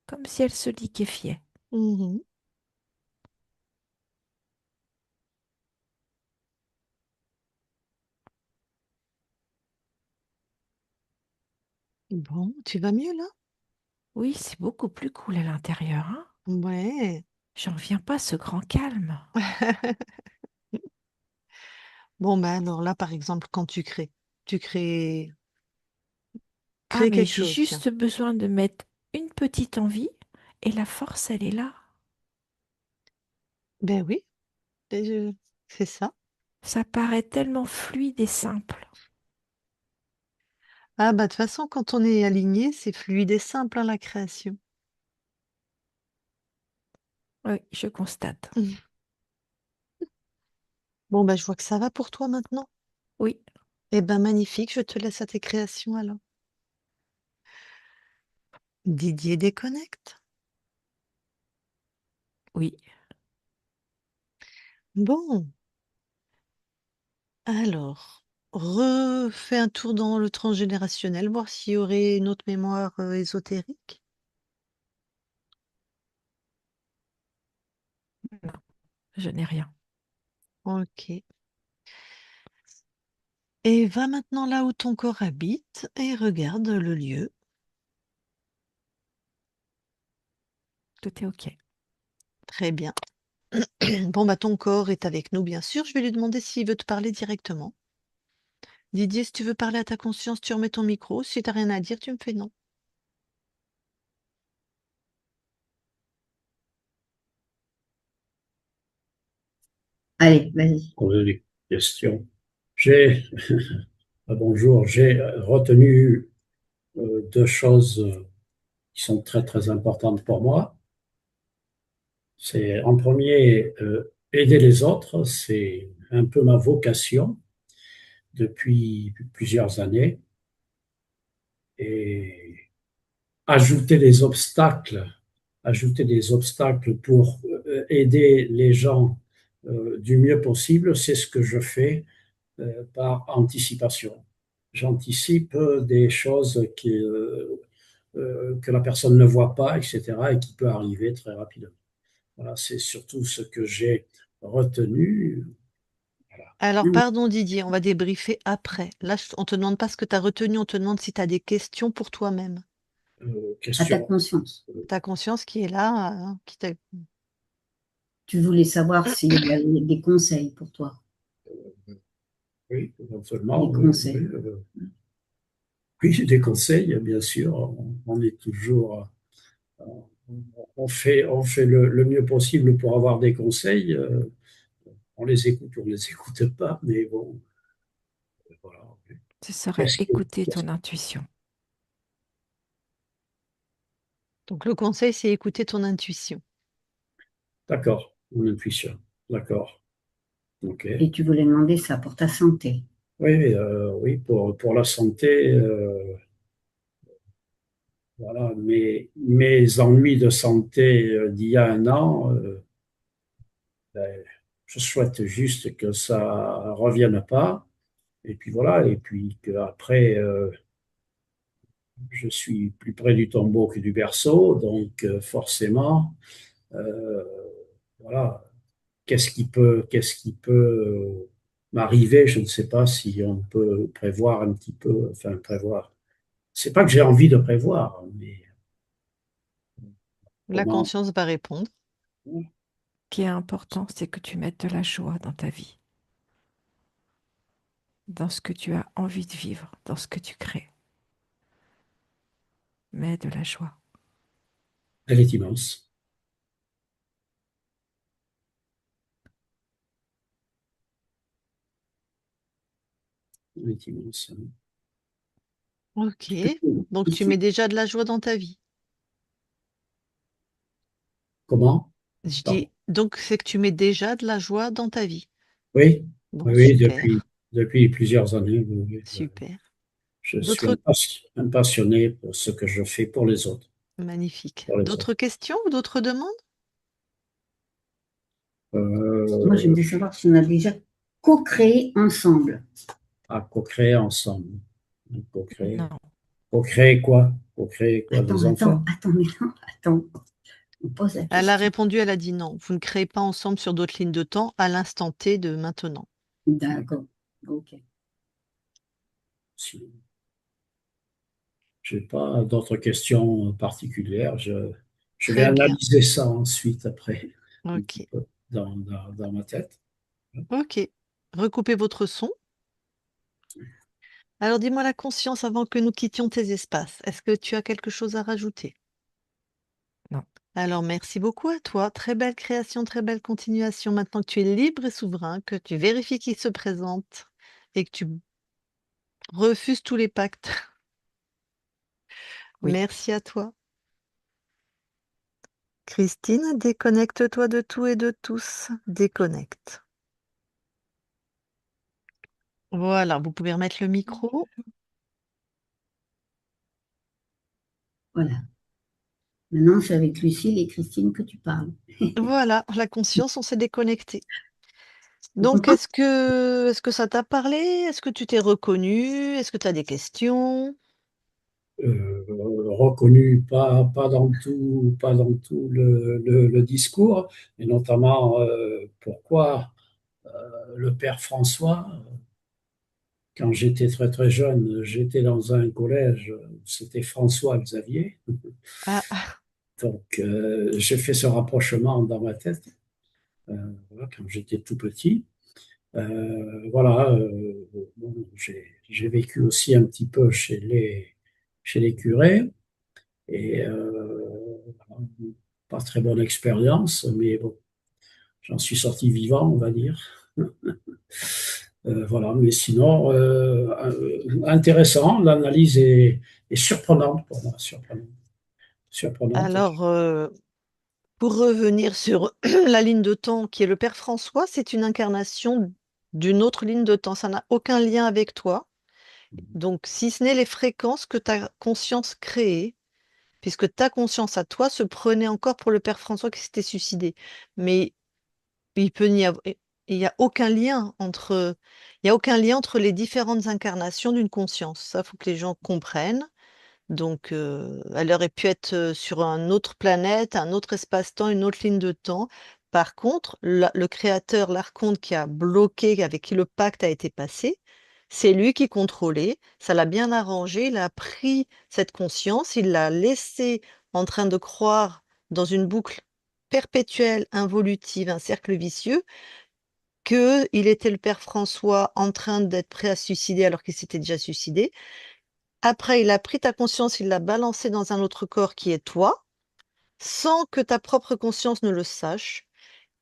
comme si elle se liquéfiait. Mhm. Bon, tu vas mieux là? Oui, c'est beaucoup plus cool à l'intérieur, hein. Ouais. J'en reviens pas à ce grand calme. Bon, ben alors là, par exemple, quand tu Ah, crées mais quelque j'ai chose, tiens. juste besoin de mettre une petite envie et la force, elle est là. Ben oui, et c'est ça. Ça paraît tellement fluide et simple. Ah bah, de toute façon, quand on est aligné, c'est fluide et simple, hein, la création. Oui, je constate. Mmh. Bon, bah, je vois que ça va pour toi maintenant. Oui, Eh ben, magnifique, je te laisse à tes créations alors. Didier déconnecte. oui. Bon, alors, refais un tour dans le transgénérationnel, voir s'il y aurait une autre mémoire, ésotérique. Non, je n'ai rien. OK. Et va maintenant là où ton corps habite et regarde le lieu. Tout est OK. Très bien. Bon, bah, ton corps est avec nous, bien sûr. Je vais lui demander s'il veut te parler directement. Didier, si tu veux parler à ta conscience, tu remets ton micro. Si tu as rien à dire, tu me fais non. Allez, vas-y. Poser des questions. J'ai, bonjour, j'ai retenu deux choses qui sont très très importantes pour moi. C'est en premier, aider les autres, c'est un peu ma vocation depuis plusieurs années. Et ajouter des obstacles pour aider les gens du mieux possible, c'est ce que je fais par anticipation. J'anticipe des choses que la personne ne voit pas, etc., et qui peut arriver très rapidement. Voilà, c'est surtout ce que j'ai retenu. Voilà. Alors, pardon Didier, on va débriefer après. Là, on te demande pas ce que tu as retenu, on te demande si tu as des questions pour toi-même. À ta Question. conscience. Ta conscience qui est là, qui t'a... Tu voulais savoir s'il y avait des conseils pour toi. Oui, éventuellement. Des conseils. Oui, j'ai des conseils, bien sûr. On est toujours, on fait le mieux possible pour avoir des conseils. On les écoute ou on les écoute pas, mais bon, voilà. Ce serait Qu'est-ce que, écouter qu'est-ce- ton intuition. Donc, le conseil, c'est écouter ton intuition. D'accord, mon intuition. D'accord. Ok. Et tu voulais demander ça pour ta santé. Oui, oui, pour la santé, voilà, mes ennuis de santé d'il y a un an, ben, je souhaite juste que ça revienne pas. Et puis voilà, et puis qu'après, je suis plus près du tombeau que du berceau, donc forcément, euh, voilà, qu'est-ce qui peut m'arriver? Je ne sais pas si on peut prévoir un petit peu, enfin prévoir. C'est pas que j'ai envie de prévoir, mais La comment? conscience va répondre. Ce qui est important, c'est que tu mettes de la joie dans ta vie, dans ce que tu as envie de vivre, dans ce que tu crées. Mets de la joie. Elle est immense. Elle est immense. Ok. Donc, tu mets déjà de la joie dans ta vie. Comment? Je dis, Pardon. donc, c'est que tu mets déjà de la joie dans ta vie. Oui, Bon, oui, oui, super, depuis plusieurs années, oui, oui, super. je suis D'autres, un passionné pour ce que je fais pour les autres. magnifique. Pour les autres. D'autres questions ou d'autres demandes? Moi, Euh, j'aimerais savoir si on a déjà co-créé ensemble. à co-créer ensemble. Co-créer. Non, Co-créer quoi? Co-créer quoi? Des enfants? Mais non, attends. On pose la Elle a question. répondu, elle a dit non. Vous ne créez pas ensemble sur d'autres lignes de temps à l'instant T de maintenant. D'accord. Ok. Si je n'ai pas d'autres questions particulières, je vais Très bien. analyser ça ensuite après, un petit Ok. peu dans ma tête. Ok. Recoupez votre son. Alors dis-moi la conscience avant que nous quittions tes espaces. Est-ce que tu as quelque chose à rajouter? non. Alors merci beaucoup à toi. Très belle création, très belle continuation. Maintenant que tu es libre et souverain, que tu vérifies qui se présente et que tu refuses tous les pactes. Oui. Merci à toi. Christine, déconnecte-toi de tout et de tous. Déconnecte. Voilà, vous pouvez remettre le micro. Voilà. Maintenant, c'est avec Lucille et Christine que tu parles. Voilà, la conscience, on s'est déconnecté. Tu es Donc, content? est-ce que ça t'a parlé? Est-ce que tu t'es reconnu? Est-ce que tu as des questions? Reconnu, pas dans tout le discours, et notamment pourquoi le père François, quand j'étais très très jeune, j'étais dans un collège, c'était François Xavier. Ah, ah, Donc j'ai fait ce rapprochement dans ma tête voilà, quand j'étais tout petit. Voilà, bon, j'ai vécu aussi un petit peu chez les curés. Et voilà, pas très bonne expérience, mais bon, j'en suis sorti vivant, on va dire. Voilà, mais sinon, intéressant, l'analyse est surprenante pour moi, surprenante. Surprenante. alors, pour revenir sur la ligne de temps qui est le Père François, c'est une incarnation d'une autre ligne de temps. Ça n'a aucun lien avec toi. Donc, si ce n'est les fréquences que ta conscience créait, puisque ta conscience à toi se prenait encore pour le Père François qui s'était suicidé. Mais il peut n'y avoir, il y a aucun lien entre, il y a aucun lien entre les différentes incarnations d'une conscience. Ça, faut que les gens comprennent. Donc, elle aurait pu être, sur une autre planète, un autre espace-temps, une autre ligne de temps. Par contre, le créateur, l'archonte qui a bloqué, avec qui le pacte a été passé, c'est lui qui contrôlait. Ça l'a bien arrangé. Il a pris cette conscience, il l'a laissé en train de croire dans une boucle perpétuelle, involutive, un cercle vicieux, qu'il était le père François en train d'être prêt à se suicider alors qu'il s'était déjà suicidé. Après, il a pris ta conscience, il l'a balancée dans un autre corps qui est toi, sans que ta propre conscience ne le sache.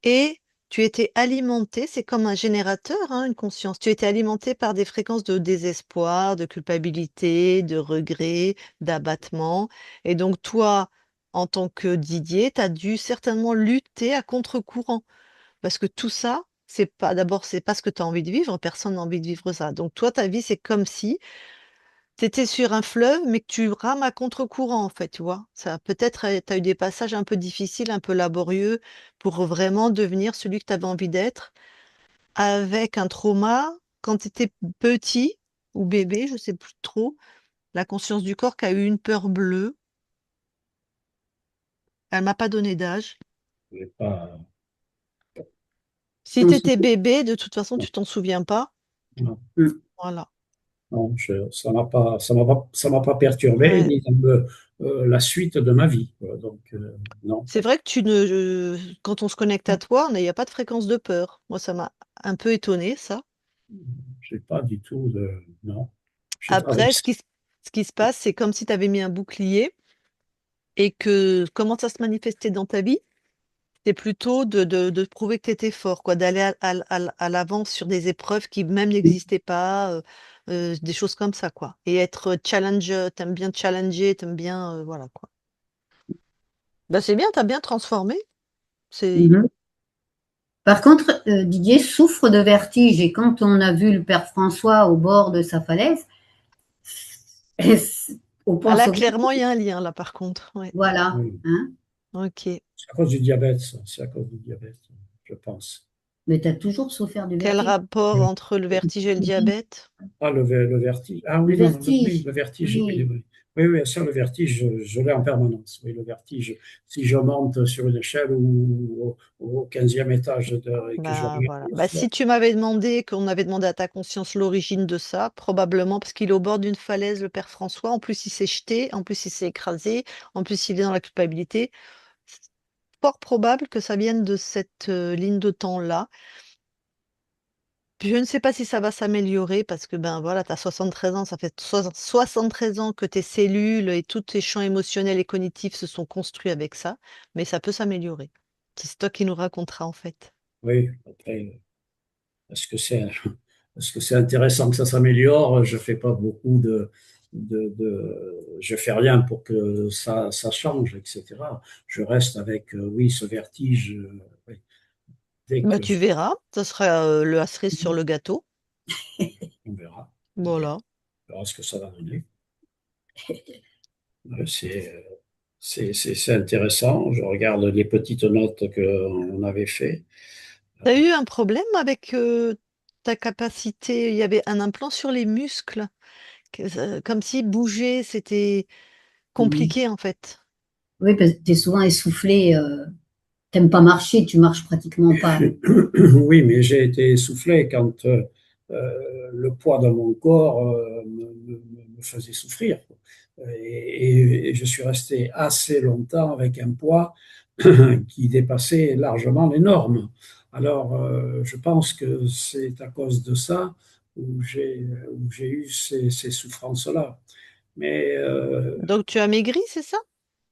Et tu étais alimenté, c'est comme un générateur, hein, une conscience. Tu étais alimenté par des fréquences de désespoir, de culpabilité, de regret, d'abattement. Et donc, toi, en tant que Didier, tu as dû certainement lutter à contre-courant. Parce que tout ça, c'est pas ce que tu as envie de vivre. Personne n'a envie de vivre ça. Donc, toi, ta vie, c'est comme si tu étais sur un fleuve, mais que tu rames à contre-courant, en fait, tu vois? Ça peut-être, tu as eu des passages un peu difficiles, un peu laborieux pour vraiment devenir celui que tu avais envie d'être, avec un trauma quand tu étais petit ou bébé, je sais plus trop, la conscience du corps qui a eu une peur bleue. Elle m'a pas donné d'âge. J'ai pas, Si On tu se- étais bébé, de toute façon, tu t'en souviens pas. non, Mm. Voilà. non, ça m'a pas perturbé, Ouais. ni dans la suite de ma vie, quoi. Donc, non, C'est vrai que tu ne quand on se connecte à toi, il y a pas de fréquence de peur. Moi, ça m'a un peu étonnée, ça. j'ai pas du tout de, non. Après, Avec, ce qui se passe, c'est comme si tu avais mis un bouclier et que comment ça se manifestait dans ta vie? C'est plutôt de prouver que tu étais fort, quoi, d'aller à l'avant sur des épreuves qui même n'existaient pas, des choses comme ça, quoi. Et être challenge, t'aimes bien challenger, t'aimes bien, voilà, quoi. Bah, c'est bien, t'as bien transformé. C'est Mhm. Par contre, Didier souffre de vertige et quand on a vu le père François au bord de sa falaise, on ah pense là, au clairement, vertige. il y a un lien, là, par contre. Ouais. Voilà. oui, Hein. OK. c'est à cause du diabète, ça. C'est à cause du diabète, je pense. Mais tu as toujours souffert du Quel vertige. rapport entre le vertige et le diabète? Ah, le vertige. Ah Le oui, non, oui, vertige, le vertige, oui, oui. oui. Oui, oui, bien sûr, le vertige, je l'ai en permanence. Oui, le vertige. Si je monte sur une échelle ou au 15e étage et que je Bah regarde voilà. le Bah, ciel, si tu m'avais demandé, qu'on avait demandé à ta conscience l'origine de ça, probablement parce qu'il est au bord d'une falaise, le père François. En plus, il s'est jeté, en plus, il s'est écrasé, en plus, il est dans la culpabilité. Fort probable que ça vienne de cette ligne de temps-là. Je ne sais pas si ça va s'améliorer parce que ben voilà, tu as 73 ans, ça fait 73 ans que tes cellules et tous tes champs émotionnels et cognitifs se sont construits avec ça, mais ça peut s'améliorer. C'est toi qui nous raconteras en fait. oui, après, est-ce que c'est est-ce que c'est intéressant que ça s'améliore? Je fais pas beaucoup je fais rien pour que ça change, etc. Je reste avec, oui, ce vertige. Oui. Dès Bah, que tu verras, ça sera la cerise sur le gâteau. on verra, Voilà. on verra ce que ça va donner. C'est intéressant. Je regarde les petites notes qu'on avait fait. Tu as eu un problème avec ta capacité? Il y avait un implant sur les muscles, comme si bouger, c'était Mhm. compliqué en fait. Oui, parce que tu es souvent essoufflé. T'aimes pas marcher, tu marches pratiquement pas. Oui, mais j'ai été essoufflé quand le poids de mon corps me faisait souffrir. Et je suis resté assez longtemps avec un poids qui dépassait largement les normes. Alors, je pense que c'est à cause de ça où j'ai eu ces souffrances-là. Mais, Donc tu as maigri, c'est ça?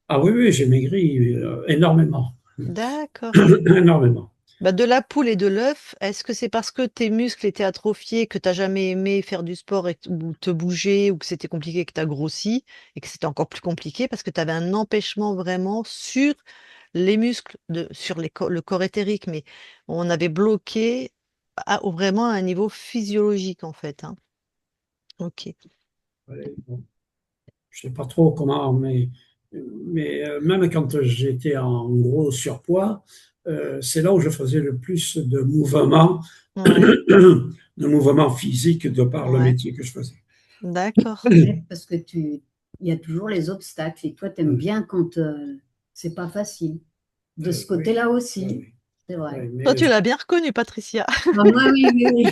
ah oui, oui, j'ai maigri énormément. D'accord. Énormément. Bah, de la poule et de l'œuf, est-ce que c'est parce que tes muscles étaient atrophiés, que tu n'as jamais aimé faire du sport ou te bouger, ou que c'était compliqué, que tu as grossi, et que c'était encore plus compliqué parce que tu avais un empêchement vraiment sur les muscles, sur le corps éthérique, mais on avait bloqué vraiment à un niveau physiologique en fait, hein. Ok. Ouais, bon. Je ne sais pas trop comment, mais même quand j'étais en gros surpoids, c'est là où je faisais le plus de mouvements, Ouais, de mouvements physiques de par le ouais, métier que je faisais. d'accord. Ouais, parce que il y a toujours les obstacles. Et toi, tu aimes bien quand c'est pas facile. De ce Oui, côté-là oui, aussi, oui, c'est vrai. oui, Toi, mais tu l'as bien reconnu, Patricia. Ah, moi, oui, oui, ouais,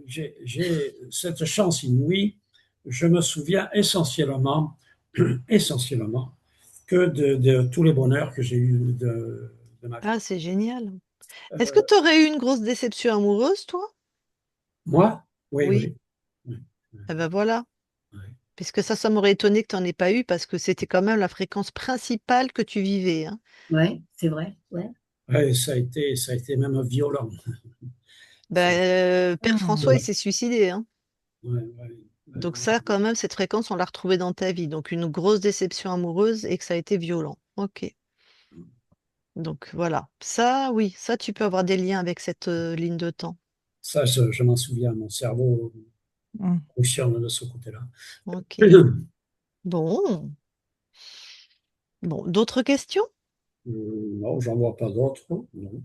j'ai cette chance inouïe. Je me souviens essentiellement que de tous les bonheurs que j'ai eus de ma vie. Ah, c'est génial. Est-ce que Euh, tu aurais eu une grosse déception amoureuse, toi? Moi, oui, Oui. oui. Oui, oui, Eh ben voilà. oui. Puisque ça m'aurait étonné que tu n'en aies pas eu parce que c'était quand même la fréquence principale que tu vivais, hein. ouais, c'est vrai. Ouais. Ouais, ça a été même violent. Ça- Ben, Père François, il ouais, s'est suicidé, hein. ouais, ouais, ouais, Donc ça, quand même, cette fréquence, on l'a retrouvée dans ta vie. Donc une grosse déception amoureuse et que ça a été violent. Ok. Donc voilà. Ça, oui, ça, tu peux avoir des liens avec cette ligne de temps. ça, je m'en souviens. Mon cerveau Mm. fonctionne de ce côté-là. Ok. Bon. Bon. D'autres questions? Non, j'en vois pas d'autres. Non.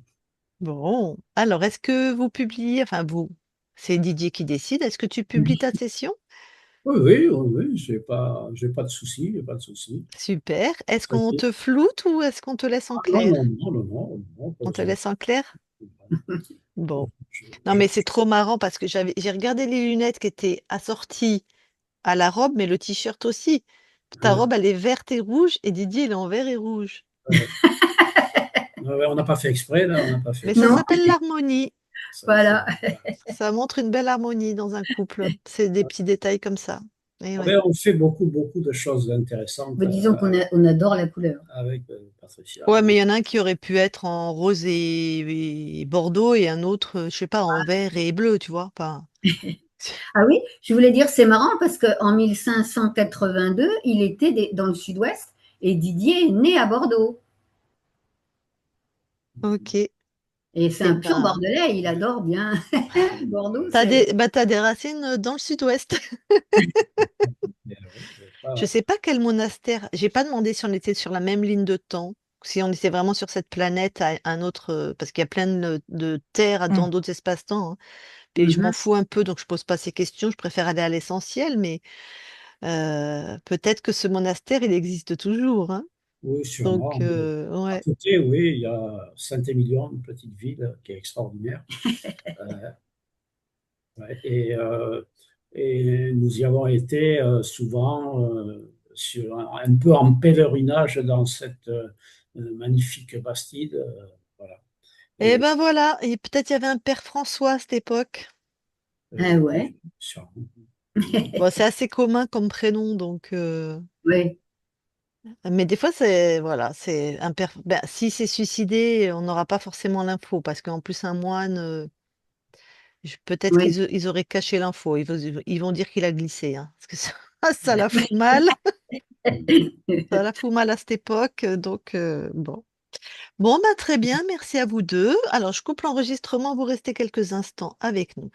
Bon. Alors, est-ce que vous publiez, enfin vous, c'est Didier qui décide, est-ce que tu publies ta session? Oui, oui, oui, oui, j'ai pas de souci, j'ai pas de souci. Super. Est-ce qu'on Ok. te floute ou est-ce qu'on te laisse en Ah, non, clair? non, non, non, non, non, pas On te besoin. laisse en clair? Bon. Non, Je- mais c'est trop marrant parce que j'ai regardé les lunettes qui étaient assorties à la robe, mais le t-shirt aussi. Ta hein, robe, elle est verte et rouge et Didier, il est en vert et rouge. ouais. Ouais, ouais, on n'a pas fait exprès, là, on n'a pas fait Mais ça exprès. Non, s'appelle l'harmonie. voilà. Ça montre une belle harmonie dans un couple. C'est des petits détails comme ça. Et Ah ouais. ben, on fait beaucoup de choses intéressantes Mais disons on adore la couleur. avec Patricia. Ouais, mais il y en a un qui aurait pu être en rose et bordeaux et un autre, je sais pas, en vert et bleu, tu vois. Pas. Ah oui, je voulais dire, c'est marrant parce qu'en 1582, il était dans le sud-ouest et Didier est né à Bordeaux. Ok. Et c'est Et un pur ben, Bordelais, il adore bien Bordeaux. t'as des racines dans le sud-ouest. Oui, Je sais pas quel monastère. J'ai pas demandé si on était sur la même ligne de temps, si on était vraiment sur cette planète à un autre, parce qu'il y a plein de terres dans Mm. d'autres espaces-temps, hein. Puis je m'en Mhm. fous un peu, donc je pose pas ces questions. Je préfère aller à l'essentiel, mais peut-être que ce monastère, il existe toujours, hein. oui, Donc sûrement. À ouais. côté, oui, il y a Saint-Émilion, une petite ville qui est extraordinaire. Euh, ouais, et nous y avons été souvent un peu en pèlerinage dans cette magnifique Bastide. Voilà. Et Et ben voilà. Et peut-être il y avait un père François à cette époque. Ah oui, ouais, sûrement. Bon, c'est assez commun comme prénom, donc. oui. Mais des fois, c'est voilà, c'est un père. Ben, si c'est suicidé, on n'aura pas forcément l'info parce qu'en plus un moine, Peut-être Oui. qu'ils auraient caché l'info. Ils vont dire qu'il a glissé, hein, parce que ça, ça la fout mal. Ça la fout mal à cette époque. Donc, bon. Bon, bah, très bien. Merci à vous deux. Alors, je coupe l'enregistrement. Vous restez quelques instants avec nous.